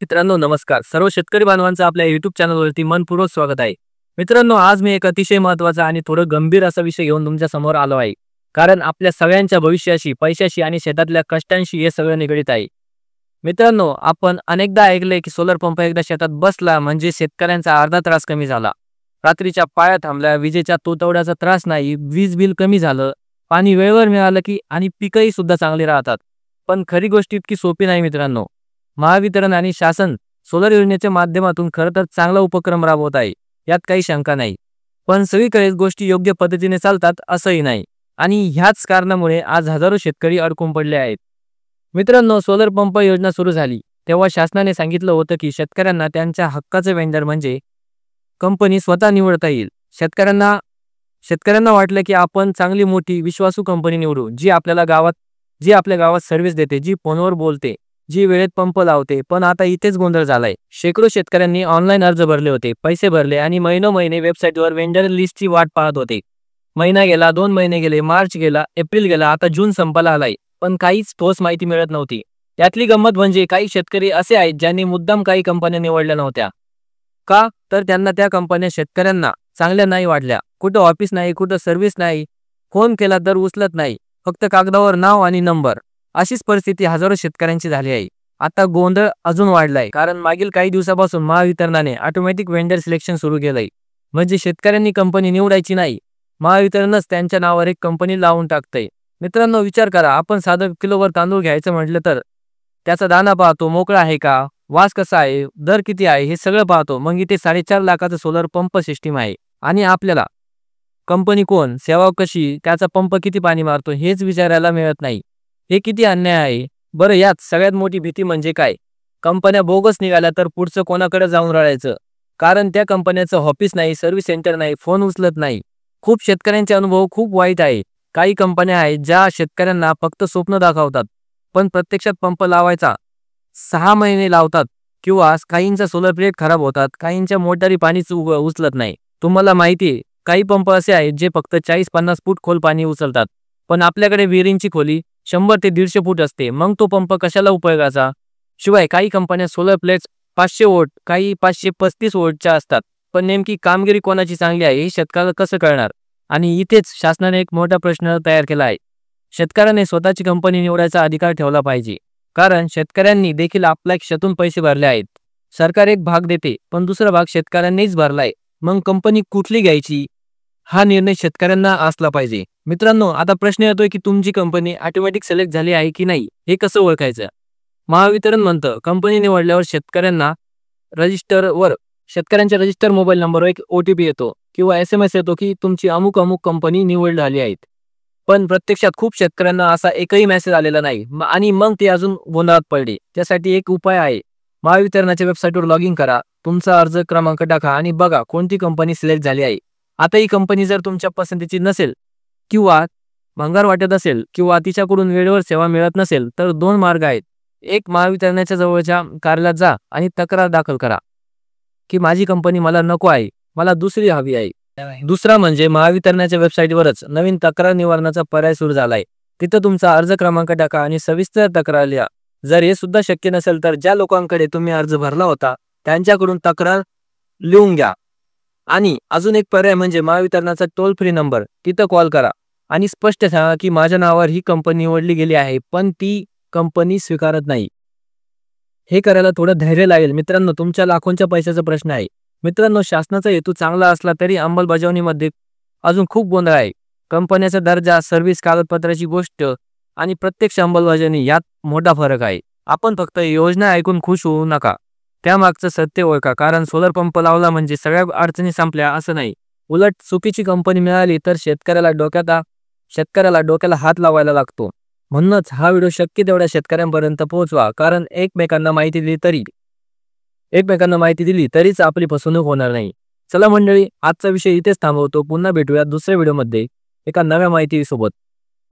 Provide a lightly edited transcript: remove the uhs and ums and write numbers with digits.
मित्रांनो नमस्कार. सर्व शेतकरी बांधवांचं आपल्या YouTube चॅनलवरती मनपूर्वक स्वागत आहे. मित्रांनो आज मी एक अतिशय महत्त्वाचा आणि थोडं गंभीर असा विषय घेऊन तुमच्या समोर आलो आहे. कारण आपल्या सगळ्यांच्या भविष्याशी, पैशाशी आणि शेतातल्या कष्टांशी हे सगळं निगडीत आहे. मित्रांनो आपण अनेकदा ऐकले की सोलर पंप एकदा शेतात बसला म्हणजे शेतकऱ्यांचा अर्धा त्रास कमी झाला. रात्रीच्या पाळ्या थांबल्या, विजेच्या तुटवड्याचा त्रास नाही, वीज बिल कमी झालं, पाणी वेळेवर मिळालं की आणि पिकंही सुद्धा चांगली राहतात. पण खरी गोष्ट इतकी सोपी नाही मित्रांनो. महावितरण आणि शासन सोलर योजनेच्या माध्यमातून खरं तर चांगला उपक्रम राबवत आहे, यात काही शंका नाही. पण सगळीकडेच गोष्टी योग्य पद्धतीने चालतात असंही नाही. आणि ह्याच कारणामुळे आज हजारो शेतकरी अडकून पडले आहेत. मित्रांनो सोलर पंप योजना सुरू झाली तेव्हा शासनाने सांगितलं होतं की शेतकऱ्यांना त्यांच्या हक्काचे वेंडर म्हणजे कंपनी स्वतः निवडता येईल. शेतकऱ्यांना शेतकऱ्यांना वाटलं की आपण चांगली मोठी विश्वासू कंपनी निवडू, जी आपल्या गावात सर्व्हिस देते, जी फोनवर बोलते, जी वेळेत पंप लावते. पण आता इथेच गोंधळ झालाय. शेकडो शेतकऱ्यांनी ऑनलाईन अर्ज भरले होते, पैसे भरले आणि महिने वेबसाईटवर वेंडर लिस्टची वाट पाहत होते. महिना गेला, 2 महिने गेले, मार्च गेला, एप्रिल गेला, आता जून संपायला आलाय. पण काहीच ठोस माहिती मिळत नव्हती. त्यातली गंमत म्हणजे काही शेतकरी असे आहेत ज्यांनी मुद्दाम काही कंपन्या निवडल्या नव्हत्या. का? तर त्यांना त्या कंपन्या शेतकऱ्यांना चांगल्या नाही वाटल्या. कुठं ऑफिस नाही, कुठं सर्व्हिस नाही, फोन केला तर उचलत नाही, फक्त कागदावर नाव आणि नंबर. अशीच परिस्थिती हजारो शेतकऱ्यांची झाली आहे. आता गोंधळ अजून वाढलाय कारण मागील काही दिवसापासून महावितरणाने ऑटोमॅटिक वेंडर सिलेक्शन सुरू केलंय. म्हणजे शेतकऱ्यांनी कंपनी निवडायची नाही, महावितरणच त्यांच्या नावावर एक कंपनी लावून टाकतंय. मित्रांनो विचार करा, आपण साधं किलोवर तांदूळ घ्यायचं म्हटलं तर त्याचा दाना पाहतो, मोकळा आहे का, वास कसा आहे, दर किती आहे हे सगळं पाहतो. मग इथे 4.5 लाखाचं सोलर पंप सिस्टीम आहे आणि आपल्याला कंपनी कोण, सेवा कशी, त्याचा पंप किती पाणी मारतो हेच विचारायला मिळत नाही. हे किती अन्याय आहे. बरं यात सगळ्यात मोठी भीती म्हणजे काय? कंपन्या बोगस निघाल्या तर पुढचं कोणाकडे जाऊन रडायचं? कारण त्या कंपन्याचं ऑफिस नाही, सर्व्हिस सेंटर नाही, फोन उचलत नाही. खूप शेतकऱ्यांचे अनुभव खूप वाईट आहे. काही कंपन्या आहेत ज्या शेतकऱ्यांना फक्त स्वप्न दाखवतात, पण प्रत्यक्षात पंप लावायचा 6 महिने लावतात. किंवा काहींचा सोलर प्लेट खराब होतात, काहींच्या मोटारी पाणीच उचलत नाही. तुम्हाला माहिती आहे काही पंप असे आहेत जे फक्त 40-50 फूट खोल पाणी उचलतात. पण आपल्याकडे विहिरींची खोली 100 ते 150 फूट असते. मग तो पंप कशाला उपयोगाचा? शिवाय काही कंपन्या सोलर प्लेट्स 500 वोल्ट, काही 535 वोल्टच्या असतात. पण नेमकी कामगिरी कोणाची चांगली आहे हे शेतकऱ्याला कसं कळणार? आणि इथेच शासनाने एक मोठा प्रश्न तयार केला आहे. शेतकऱ्याने स्वतःची कंपनी निवडायचा अधिकार ठेवला पाहिजे. कारण शेतकऱ्यांनी देखील आपल्या खिशातून पैसे भरले आहेत. सरकार एक भाग देते, पण दुसरा भाग शेतकऱ्यांनीच भरलाय. मग कंपनी कुठली घ्यायची हा निर्णय शेतकऱ्यांना असला पाहिजे. मित्रांनो आता प्रश्न येतोय की तुमची कंपनी ऑटोमॅटिक सिलेक्ट झाली आहे की नाही हे कसं ओळखायचं? महावितरण म्हणतं कंपनी निवडल्यावर शेतकऱ्यांच्या रजिस्टर मोबाईल नंबरवर एक OTP येतो किंवा SMS येतो की तुमची अमुक अमुक कंपनी निवड झाली आहे. पण प्रत्यक्षात खूप शेतकऱ्यांना असा एकही मेसेज आलेला नाही आणि मग ते अजून गोंधळात पडले. त्यासाठी एक उपाय आहे. महावितरणाच्या वेबसाईटवर लॉग इन करा, तुमचा अर्ज क्रमांक टाका आणि बघा कोणती कंपनी सिलेक्ट झाली आहे. आता ही कंपनी जर तुमच्या पसंतीची नसेल किंवा भंगार वाटत असेल किंवा तिच्याकडून वेळेवर सेवा मिळत नसेल तर 2 मार्ग आहेत. एक, महावितरणाच्या जवळच्या कार्यालयात जा आणि तक्रार दाखल करा की माझी कंपनी मला नको आहे, मला दुसरी हवी आहे. दुसरा म्हणजे महावितरणाच्या वेबसाईटवरच नवीन तक्रार निवारणाचा पर्याय सुरू झालाय. तिथं तुमचा अर्ज क्रमांक टाका आणि सविस्तर तक्रार लिहा. जर हे सुद्धा शक्य नसेल तर ज्या लोकांकडे तुम्ही अर्ज भरला होता त्यांच्याकडून तक्रार लिहून घ्या. आणि अजून एक पर्याय म्हणजे महावितरणाचा टोल फ्री नंबर, तिथं कॉल करा आणि स्पष्ट सांगा की माझ्या नावावर ही कंपनी निवडली गेली आहे पण ती कंपनी स्वीकारत नाही. हे करायला थोडं धैर्य लागेल. मित्रांनो तुमच्या लाखोंच्या पैशाचा प्रश्न आहे. मित्रांनो शासनाचा हेतू चांगला असला तरी अंमलबजावणीमध्ये अजून खूप गोंधळ आहे. कंपन्याचा दर्जा, सर्व्हिस, कागदपत्राची गोष्ट आणि प्रत्यक्ष अंमलबजावणी यात मोठा फरक आहे. आपण फक्त योजना ऐकून खुश होऊ नका, त्यामागचं सत्य ओळखा. कारण सोलर पंप लावला म्हणजे सगळ्या अडचणी संपल्या असं नाही. उलट चुकीची कंपनी मिळाली तर शेतकऱ्याला डोक्याला हात लावायला लागतो. म्हणूनच हा व्हिडिओ शक्य तेवढ्या शेतकऱ्यांपर्यंत पोहोचवा. कारण एकमेकांना माहिती दिली तरीच आपली फसवणूक होणार नाही. चला मंडळी आजचा विषय इथेच थांबवतो. पुन्हा भेटूया दुसऱ्या व्हिडिओमध्ये एका नव्या माहितीसोबत.